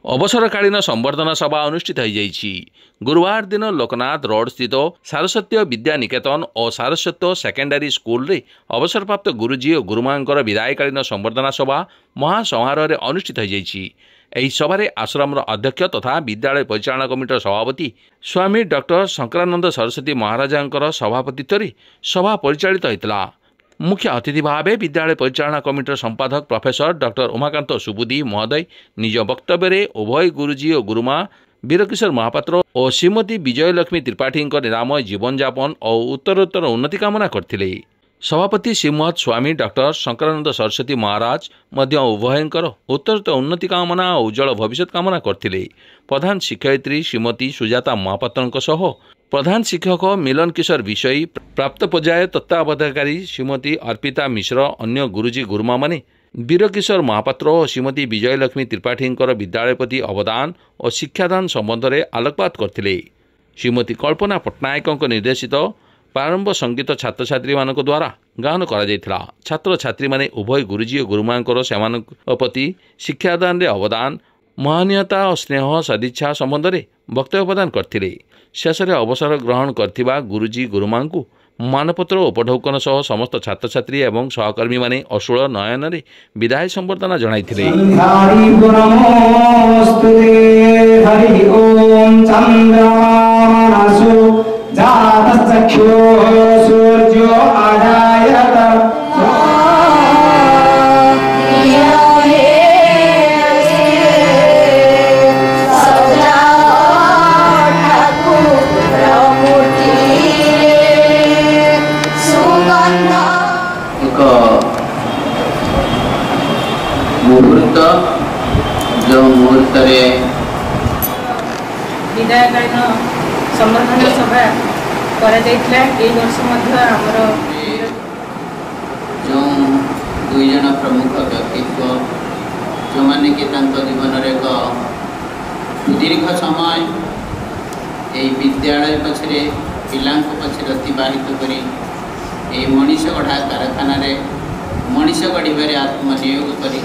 अवसरकालीन संबर्धना सभा अनुष्ठित हो जाइछि। गुरुवार दिन लोकनाथ रोड स्थित सारस्वती विद्या निकेतन और सारस्वती सेकेंडरी स्कूल रे अवसरप्राप्त गुरुजी और गुरुमांकर विदायकालीन संबर्धना सभा महासमारोह अनुष्ठित हो जाइछि। ଏହି ସଭାରେ ଆଶ୍ରମର ଅଧ୍ୟକ୍ଷ ତଥା ବିଦ୍ୟାଳୟ ପରିଚାଳନା କମିଟିର ସଭାପତି ସ୍ୱାମୀ ଡକ୍ଟର ଶଙ୍କରାନନ୍ଦ ସରସ୍ୱତୀ ମହାରାଜାଙ୍କର ସଭାପତିତ୍ୱରେ ସଭା ପରିଚାଳିତ ହୋଇଥିଲା। मुख्य अतिथि भावे विद्यालय परिचालना कमिटर संपादक प्रोफेसर डॉक्टर उमाकांत सुबुदी महोदय निज वक्तव्य में उभय गुरुजी और गुरुमा वीरकिशोर महापात्र और श्रीमती विजयलक्ष्मी त्रिपाठी निरामय जीवन यापन और उत्तरोत्तर उन्नति कामना करथिले। सभापति श्रीमद स्वामी डॉक्टर शंकरानंद सरस्वती महाराज मध्य उभयंकर उत्तरोत्तर उन्नति कामना और उज्जवल भविष्य कामना करथिले। प्रधान शिक्षयित्री श्रीमती सुजाता महापात्र सह प्रधान शिक्षक मिलन किशोर विषयी प्राप्त पर्याय तत्वावधायकारी श्रीमती अर्पिता मिश्र अन्य गुरुजी गुरुमा माने वीरकिशोर महापात्र और श्रीमती विजयलक्ष्मी त्रिपाठी विद्यालय प्रति अवदान और शिक्षादान संबंध में आलोकपात करथिले। श्रीमती कल्पना पट्टनायक निर्देशित प्रारंभ संगीत छात्र छात्री मान द्वारा गायन करा। छात्र छात्री माने उभय गुरुजी और गुरुमांकर सेमान प्रति शिक्षादान रे अवदान महनीयता और स्नेह सदिच्छा संबंध में वक्तव्य प्रदान करथिले। शेष अवसर ग्रहण करथिबा गुरुजी गुरुमां को मानपत्र उपढौकन सह समस्त छात्र छात्री एवं सहकर्मी माने अशुल नयन रे विदाय संबर्धना जणाइथिले। मुहूर्त जो मुहूर्त विदायकालीन संबर्धना सभा वर्ष जो दुई जन प्रमुख व्यक्तित्व जो माने कि जीवन एक दीर्घ समय ये विद्यालय पछरे पिला पछरे अतिबाहित करी मनीष गढ़ा कारखाना मनीष गढ़ आत्मनियोग करी